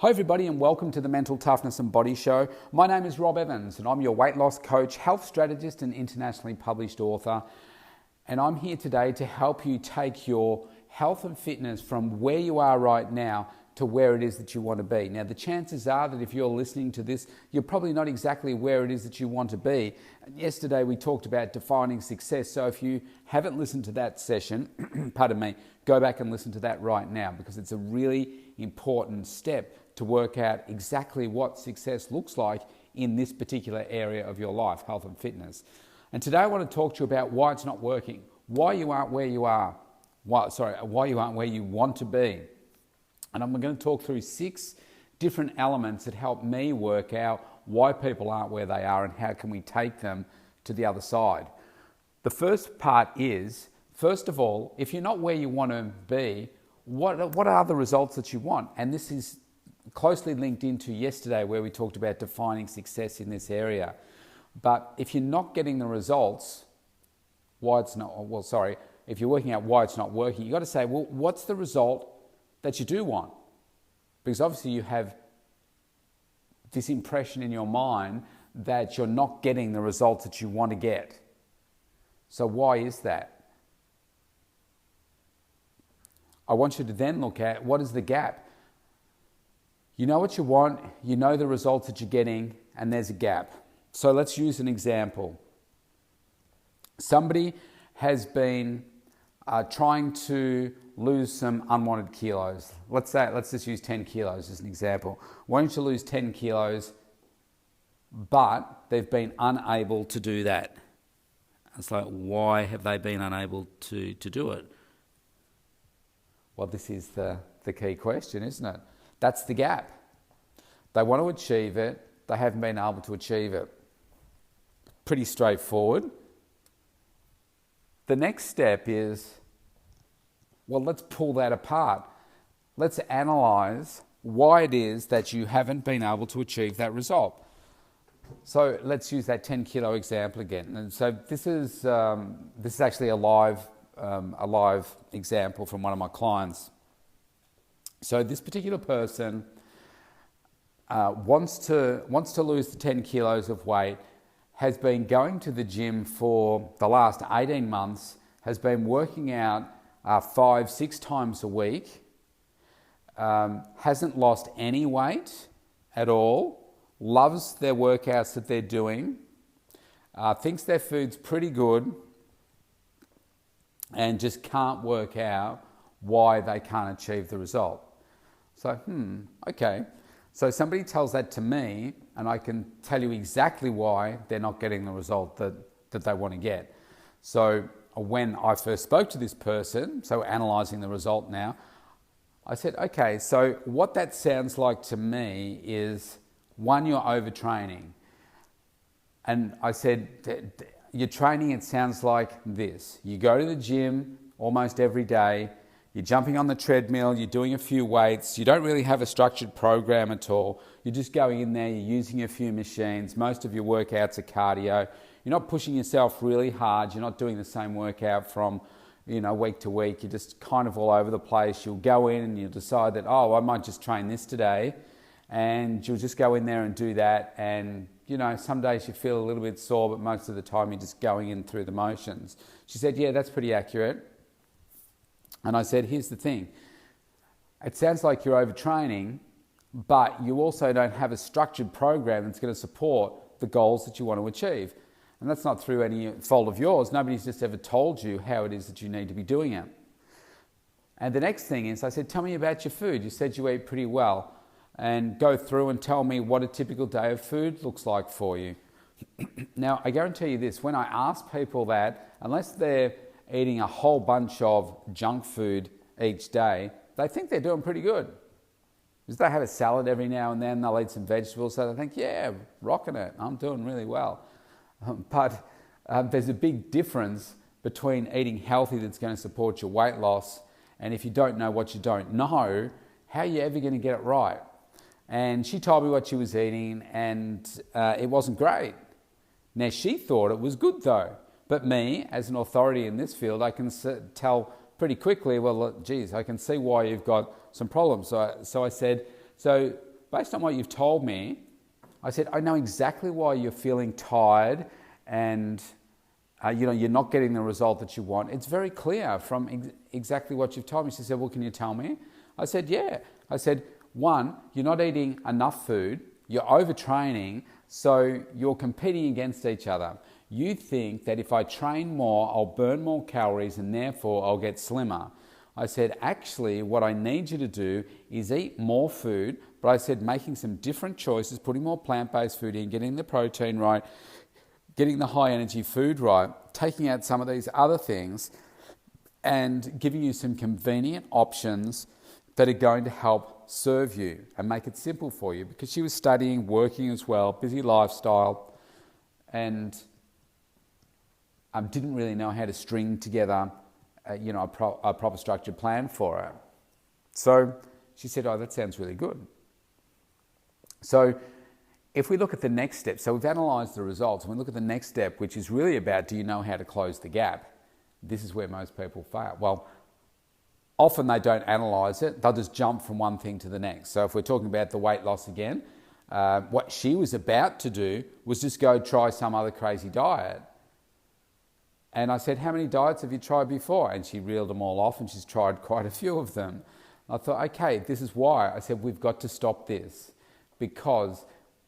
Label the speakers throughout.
Speaker 1: Hi everybody and welcome to the Mental Toughness and Body Show. My name is Rob Evans and I'm your weight loss coach, health strategist and internationally published author. And I'm here today to help you take your health and fitness from where you are right now to where it is that you want to be. Now the chances are that if you're listening to this, you're probably not exactly where it is that you want to be. Yesterday we talked about defining success, so if you haven't listened to that session, pardon me, go back and listen to that right now because it's a really important step to work out exactly what success looks like in this particular area of your life, health and fitness. And today I want to talk to you about why it's not working, why you aren't where you are, why you aren't where you want to be. And I'm going to talk through 6 different elements that help me work out why people aren't where they are and how can we take them to the other side. The first part is, first of all, if you're not where you want to be, what are the results that you want? And this is closely linked into yesterday where we talked about defining success in this area. But if you're not getting the results, if you're working out why it's not working, you've got to say, well, what's the result that you do want? Because obviously you have this impression in your mind that you're not getting the results that you want to get. So why is that? I want you to then look at what is the gap. You know what you want, you know the results that you're getting, and there's a gap. So let's use an example. Somebody has been trying to lose some unwanted kilos. Let's just use 10 kilos as an example. Want you to lose 10 kilos, but they've been unable to do that. It's like, why have they been unable to do it? Well, this is the key question, isn't it? That's the gap. They want to achieve it, they haven't been able to achieve it. Pretty straightforward. The next step is, well, let's pull that apart. Let's analyze why it is that you haven't been able to achieve that result. So let's use that 10 kilo example again. And so this is actually a live example from one of my clients. So this particular person wants to lose the 10 kilos of weight, has been going to the gym for the last 18 months, has been working out 5-6 times a week, hasn't lost any weight at all, loves their workouts that they're doing, thinks their food's pretty good, and just can't work out why they can't achieve the result. So, okay. So somebody tells that to me and I can tell you exactly why they're not getting the result that they want to get. So when I first spoke to this person, so analysing the result now, I said, okay, so what that sounds like to me is, one, you're overtraining. And I said, your training, it sounds like this. You go to the gym almost every day, you're jumping on the treadmill, you're doing a few weights, you don't really have a structured program at all. You're just going in there, you're using a few machines, most of your workouts are cardio. You're not pushing yourself really hard, you're not doing the same workout from week to week, you're just kind of all over the place. You'll go in and you'll decide that, I might just train this today, and you'll just go in there and do that, and some days you feel a little bit sore, but most of the time you're just going in through the motions. She said, yeah, that's pretty accurate. And I said, here's the thing. It sounds like you're overtraining, but you also don't have a structured program that's going to support the goals that you want to achieve. And that's not through any fault of yours. Nobody's just ever told you how it is that you need to be doing it. And the next thing is, I said, tell me about your food. You said you eat pretty well. And go through and tell me what a typical day of food looks like for you. Now, I guarantee you this, when I ask people that, unless they're eating a whole bunch of junk food each day, they think they're doing pretty good. Because they have a salad every now and then, they'll eat some vegetables, so they think, yeah, rocking it, I'm doing really well. But there's a big difference between eating healthy that's going to support your weight loss, and if you don't know what you don't know, how are you ever going to get it right? And she told me what she was eating, and it wasn't great. Now, she thought it was good though. But me, as an authority in this field, I can tell pretty quickly, well, geez, I can see why you've got some problems. So I said, so based on what you've told me, I said, I know exactly why you're feeling tired and you're not getting the result that you want. It's very clear from exactly what you've told me. She said, well, can you tell me? I said, yeah. I said, one, you're not eating enough food, you're overtraining, so you're competing against each other. You think that if I train more, I'll burn more calories and therefore I'll get slimmer. I said, actually, what I need you to do is eat more food, but I said making some different choices, putting more plant-based food in, getting the protein right, getting the high energy food right, taking out some of these other things and giving you some convenient options that are going to help serve you and make it simple for you, because she was studying, working as well, busy lifestyle, and didn't really know how to string together a proper structured plan for her. So she said, oh, that sounds really good. So if we look at the next step, so we've analysed the results, and we look at the next step, which is really about, do you know how to close the gap? This is where most people fail. Well, often they don't analyse it, they'll just jump from one thing to the next. So if we're talking about the weight loss again, what she was about to do was just go try some other crazy diet. And I said, how many diets have you tried before? And she reeled them all off, and she's tried quite a few of them. I thought, okay, this is why. I said, we've got to stop this, because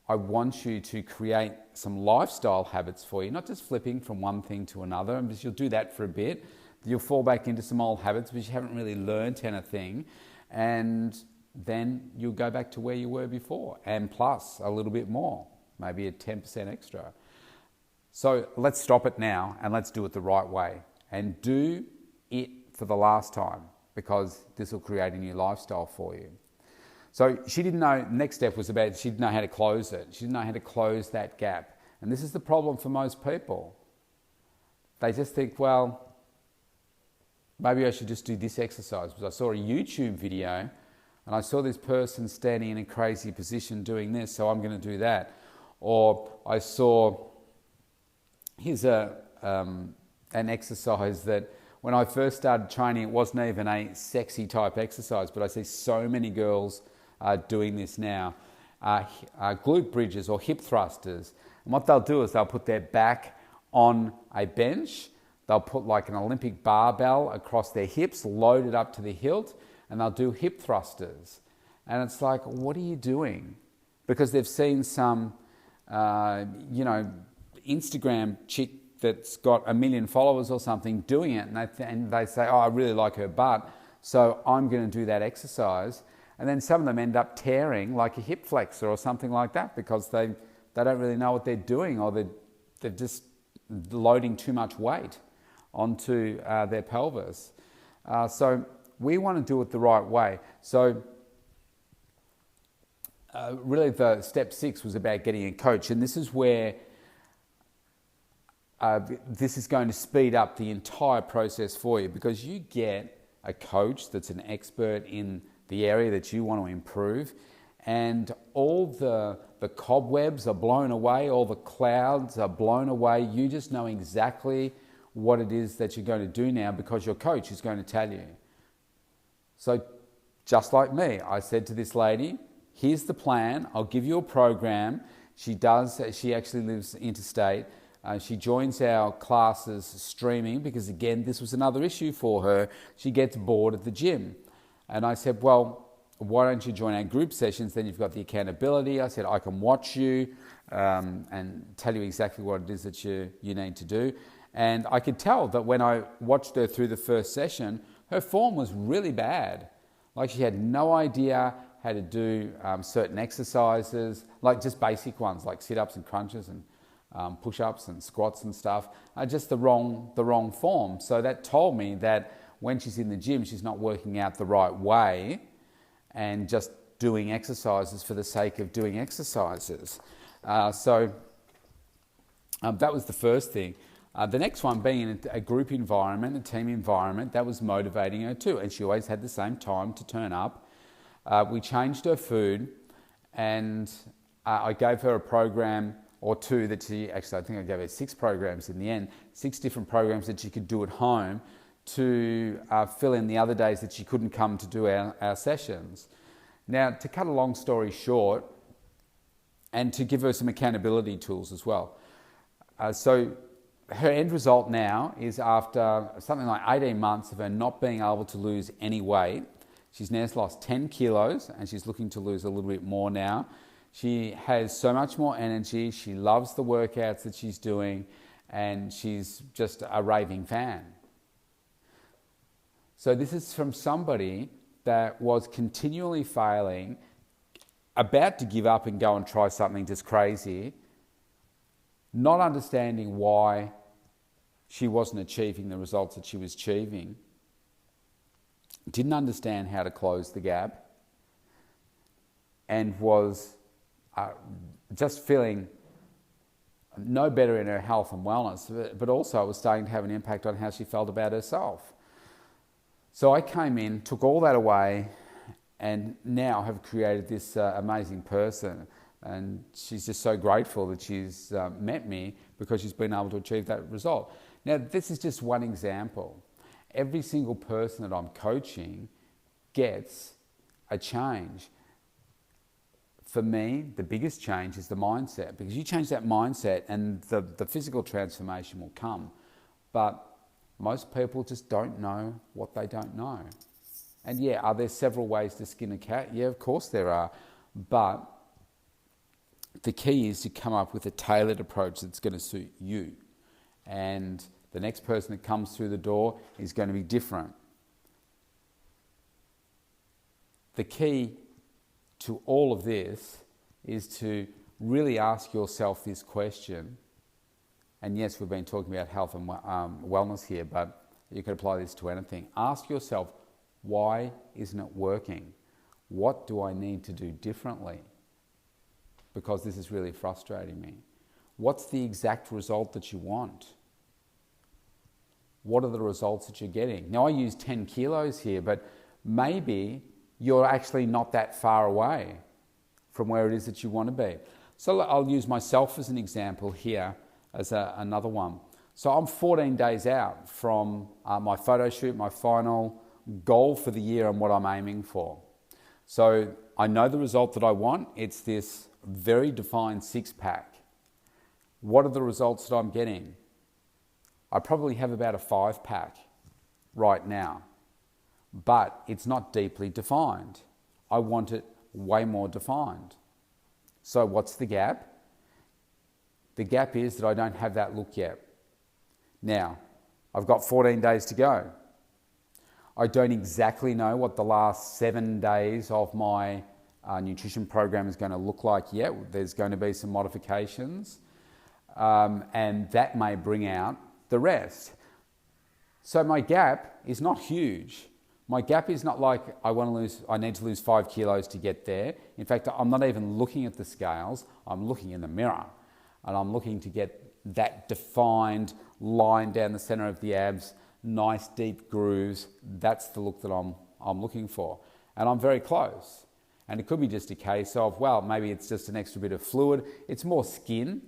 Speaker 1: I want you to create some lifestyle habits for you, not just flipping from one thing to another. And because you'll do that for a bit, you'll fall back into some old habits because you haven't really learned anything, and then you'll go back to where you were before, and plus a little bit more, maybe a 10% extra. So let's stop it now and let's do it the right way, and do it for the last time, because this will create a new lifestyle for you. So she didn't know, next step was about, she didn't know how to close it. She didn't know how to close that gap. And this is the problem for most people. They just think, well, maybe I should just do this exercise, because I saw a YouTube video and I saw this person standing in a crazy position doing this, so I'm going to do that. Or I saw, here's an exercise that when I first started training, it wasn't even a sexy type exercise, but I see so many girls doing this now. Glute bridges or hip thrusters. And what they'll do is they'll put their back on a bench, they'll put like an Olympic barbell across their hips, load it up to the hilt, and they'll do hip thrusters. And it's like, what are you doing? Because they've seen some, Instagram chick that's got 1 million followers or something doing it, and they say, oh, I really like her butt, so I'm going to do that exercise. And then some of them end up tearing like a hip flexor or something like that, because they don't really know what they're doing, or they're just loading too much weight onto their pelvis. So we want to do it the right way. So really the step 6 was about getting a coach, and this is where this is going to speed up the entire process for you, because you get a coach that's an expert in the area that you want to improve, and all the cobwebs are blown away, all the clouds are blown away. You just know exactly what it is that you're going to do now, because your coach is going to tell you. So just like me, I said to this lady, here's the plan, I'll give you a program. She actually lives interstate. She joins our classes streaming, because again, this was another issue for her. She gets bored at the gym. And I said, well, why don't you join our group sessions? Then you've got the accountability. I said, I can watch you and tell you exactly what it is that you need to do. And I could tell that when I watched her through the first session, her form was really bad. Like, she had no idea how to do certain exercises, like just basic ones like sit-ups and crunches and push-ups and squats and stuff, are just the wrong form. So that told me that when she's in the gym, she's not working out the right way and just doing exercises for the sake of doing exercises. So that was the first thing. The next one being in a group environment, a team environment, that was motivating her too. And she always had the same time to turn up. We changed her food, and I gave her a program or two that I think I gave her 6 programs in the end, 6 different programs that she could do at home to fill in the other days that she couldn't come to do our sessions. Now, to cut a long story short, and to give her some accountability tools as well. So her end result now is, after something like 18 months of her not being able to lose any weight, she's now lost 10 kilos and she's looking to lose a little bit more now. She has so much more energy. She loves the workouts that she's doing, and she's just a raving fan. So this is from somebody that was continually failing, about to give up and go and try something just crazy, not understanding why she wasn't achieving the results that she was achieving, didn't understand how to close the gap, and was just feeling no better in her health and wellness, but also it was starting to have an impact on how she felt about herself. So I came in, took all that away, and now have created this amazing person. And she's just so grateful that she's met me, because she's been able to achieve that result. Now, this is just one example. Every single person that I'm coaching gets a change. For me, the biggest change is the mindset, because you change that mindset and the physical transformation will come. But most people just don't know what they don't know. And yeah, are there several ways to skin a cat? Yeah, of course there are. But the key is to come up with a tailored approach that's going to suit you. And the next person that comes through the door is going to be different. The key to all of this is to really ask yourself this question. And yes, we've been talking about health and wellness here, but you could apply this to anything. Ask yourself, why isn't it working? What do I need to do differently? Because this is really frustrating me. What's the exact result that you want? What are the results that you're getting? Now, I use 10 kilos here, but maybe you're actually not that far away from where it is that you want to be. So I'll use myself as an example here, as another one. So I'm 14 days out from my photo shoot, my final goal for the year and what I'm aiming for. So I know the result that I want. It's this very defined six-pack. What are the results that I'm getting? I probably have about a 5-pack right now, but it's not deeply defined. I want it way more defined. So what's the gap? The gap is that I don't have that look yet. Now, I've got 14 days to go. I don't exactly know what the last 7 days of my nutrition program is going to look like yet. There's going to be some modifications, and that may bring out the rest. So my gap is not huge. My gap is not like I need to lose 5 kilos to get there. In fact, I'm not even looking at the scales. I'm looking in the mirror, and I'm looking to get that defined line down the center of the abs, nice deep grooves. That's the look that I'm looking for, and I'm very close. And it could be just a case of, well, maybe it's just an extra bit of fluid. It's more skin,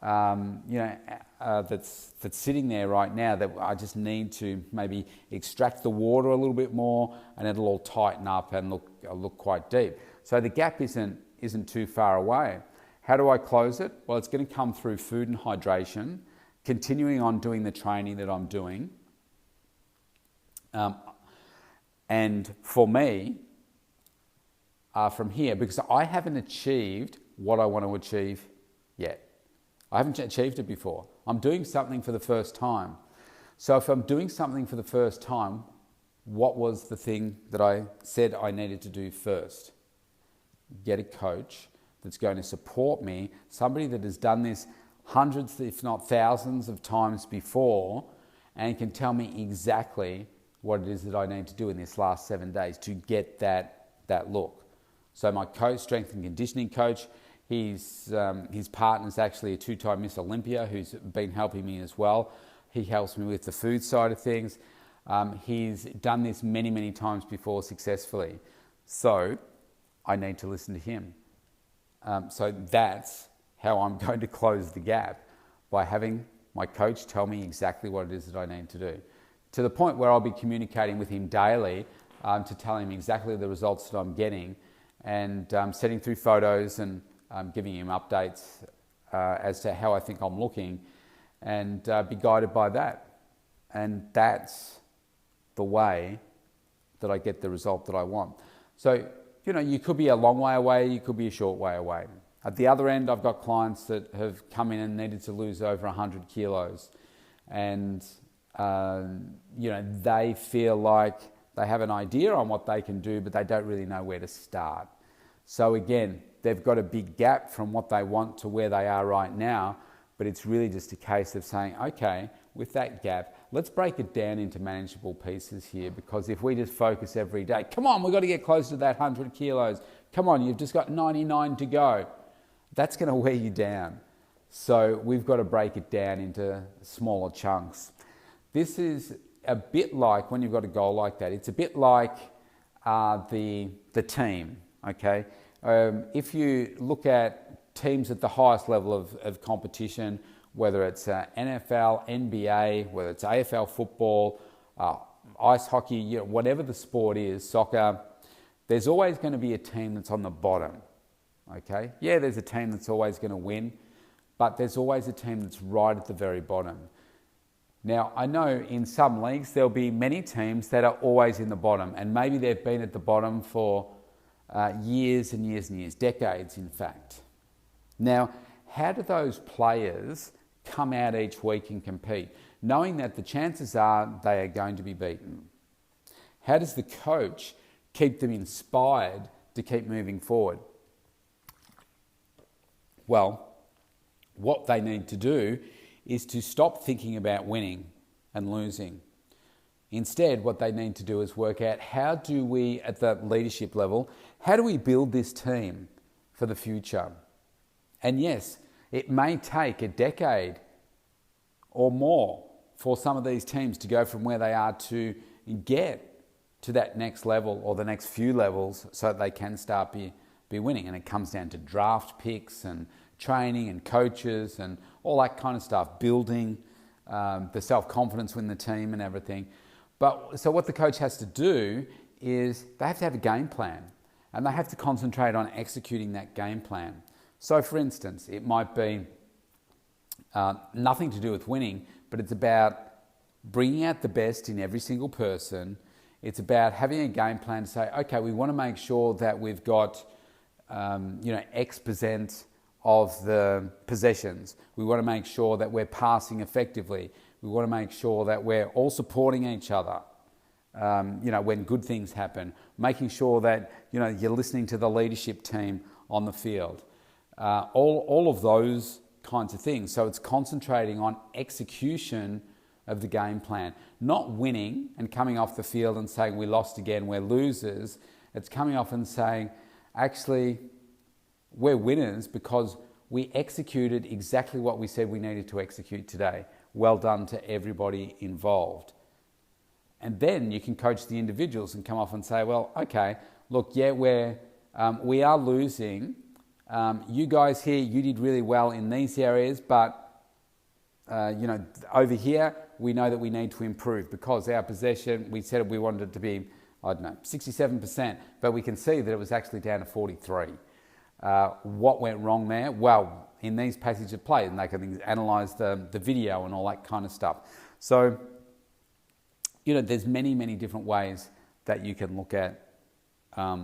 Speaker 1: that's sitting there right now that I just need to maybe extract the water a little bit more, and it'll all tighten up and look quite deep. So the gap isn't too far away. How do I close it? Well, it's going to come through food and hydration, continuing on doing the training that I'm doing. And for me, from here, because I haven't achieved what I want to achieve yet. I haven't achieved it before. I'm doing something for the first time. So if I'm doing something for the first time, what was the thing that I said I needed to do first? Get a coach that's going to support me, somebody that has done this hundreds, if not thousands of times before, and can tell me exactly what it is that I need to do in this last 7 days to get that look. So my coach, strength and conditioning coach, his partner's actually a 2-time Miss Olympia who's been helping me as well. He helps me with the food side of things. He's done this many, many times before successfully. So I need to listen to him. So that's how I'm going to close the gap, by having my coach tell me exactly what it is that I need to do. To the point where I'll be communicating with him daily to tell him exactly the results that I'm getting, and sending through photos and giving him updates as to how I think I'm looking, and be guided by that. And that's the way that I get the result that I want. So, you could be a long way away, you could be a short way away. At the other end, I've got clients that have come in and needed to lose over 100 kilos. And, they feel like they have an idea on what they can do, but they don't really know where to start. So again, they've got a big gap from what they want to where they are right now, but it's really just a case of saying, okay, with that gap, let's break it down into manageable pieces here, because if we just focus every day, come on, we've got to get close to that 100 kilos. Come on, you've just got 99 to go. That's going to wear you down. So we've got to break it down into smaller chunks. This is a bit like when you've got a goal like that. It's a bit like the team, okay? If you look at teams at the highest level of competition, whether it's NFL, NBA, whether it's AFL football, ice hockey, whatever the sport is, soccer, there's always going to be a team that's on the bottom, okay? Yeah, there's a team that's always going to win, but there's always a team that's right at the very bottom. Now, I know in some leagues there'll be many teams that are always in the bottom, and maybe they've been at the bottom for years and years and years, decades in fact. Now, how do those players come out each week and compete, knowing that the chances are they are going to be beaten? How does the coach keep them inspired to keep moving forward? Well, what they need to do is to stop thinking about winning and losing. Instead, what they need to do is work out, how do we, at the leadership level, how do we build this team for the future? And yes, it may take a decade or more for some of these teams to go from where they are to get to that next level or the next few levels so that they can start be winning. And it comes down to draft picks and training and coaches and all that kind of stuff, building the self-confidence within the team and everything. But so what the coach has to do is they have to have a game plan, and they have to concentrate on executing that game plan. So for instance, it might be nothing to do with winning, but it's about bringing out the best in every single person. It's about having a game plan to say, okay, we want to make sure that we've got X percent of the possessions. We want to make sure that we're passing effectively. We want to make sure that we're all supporting each other, when good things happen, making sure that, you're listening to the leadership team on the field. All of those kinds of things. So it's concentrating on execution of the game plan, not winning and coming off the field and saying we lost again, we're losers. It's coming off and saying, actually, we're winners because we executed exactly what we said we needed to execute today. Well done to everybody involved. And then you can coach the individuals and come off and say, well, okay, look, yeah, we are losing. You guys here, you did really well in these areas, but over here, we know that we need to improve because our possession, we said we wanted it to be, 67%, but we can see that it was actually down to 43. What went wrong there? Well, in these passages of play, and they can analyse the video and all that kind of stuff. So, there's many, many different ways that you can look at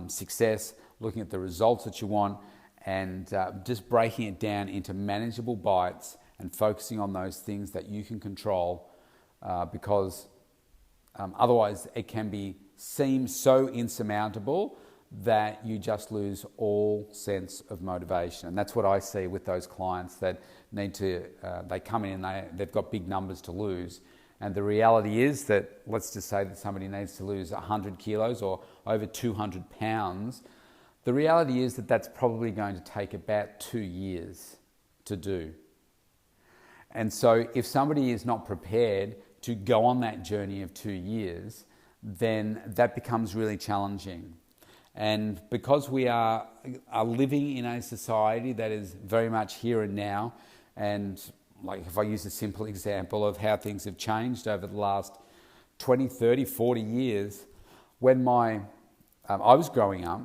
Speaker 1: success, looking at the results that you want, and just breaking it down into manageable bites and focusing on those things that you can control, because otherwise it can seem so insurmountable that you just lose all sense of motivation. And that's what I see with those clients that need to, they come in and they've got big numbers to lose. And the reality is that, let's just say that somebody needs to lose 100 kilos or over 200 pounds. The reality is that that's probably going to take about 2 years to do. And so if somebody is not prepared to go on that journey of 2 years, then that becomes really challenging. And because we are living in a society that is very much here and now, and like if I use a simple example of how things have changed over the last 20, 30, 40 years, when I was growing up,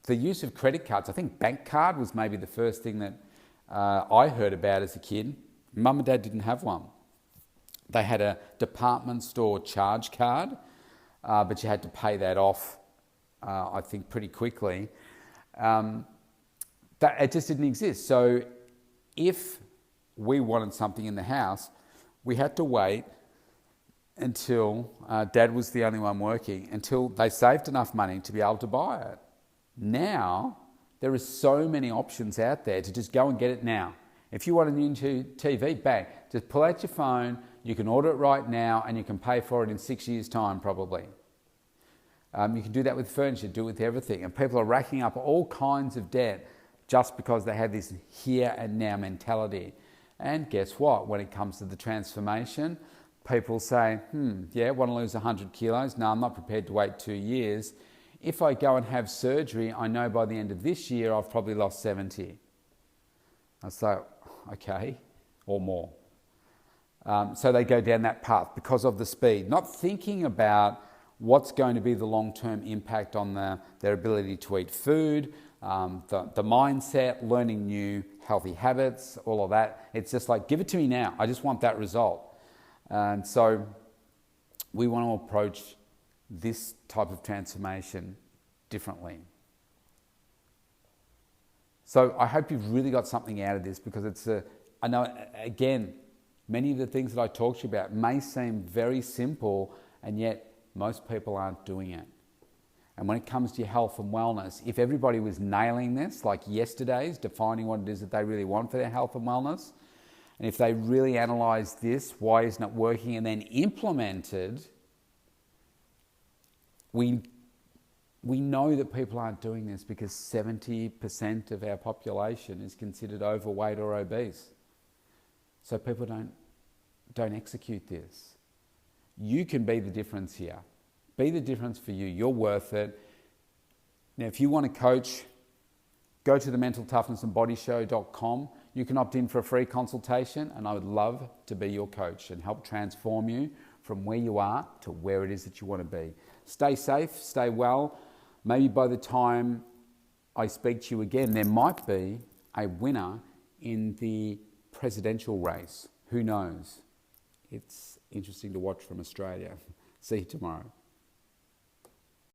Speaker 1: the use of credit cards, I think bank card was maybe the first thing that I heard about as a kid. Mum and Dad didn't have one. They had a department store charge card, but you had to pay that off, I think, pretty quickly. It just didn't exist. So if we wanted something in the house, we had to wait until Dad was the only one working, until they saved enough money to be able to buy it. Now, there are so many options out there to just go and get it now. If you want a new TV, bang, just pull out your phone, you can order it right now, and you can pay for it in 6 years' time probably. You can do that with furniture, do it with everything. And people are racking up all kinds of debt just because they have this here and now mentality. And guess what? When it comes to the transformation, people say, yeah, want to lose 100 kilos? No, I'm not prepared to wait 2 years. If I go and have surgery, I know by the end of this year, I've probably lost 70. I was like, okay, or more. So they go down that path because of the speed, not thinking about what's going to be the long-term impact on their ability to eat food, the mindset, learning new healthy habits, all of that. It's just like, give it to me now. I just want that result. And so we want to approach this type of transformation differently. So I hope you've really got something out of this, because I know, again, many of the things that I talked to you about may seem very simple, and yet most people aren't doing it. And when it comes to your health and wellness, if everybody was nailing this, like yesterday's, defining what it is that they really want for their health and wellness, and if they really analysed this, why isn't it working, and then implemented, we know that people aren't doing this because 70% of our population is considered overweight or obese. So people don't execute this. You can be the difference here. Be the difference for you. You're worth it. Now, if you want to coach, go to the mentaltoughnessandbodyshow.com. You can opt in for a free consultation, and I would love to be your coach and help transform you from where you are to where it is that you want to be. Stay safe, stay well. Maybe by the time I speak to you again, there might be a winner in the presidential race. Who knows? It's interesting to watch from Australia. See you tomorrow.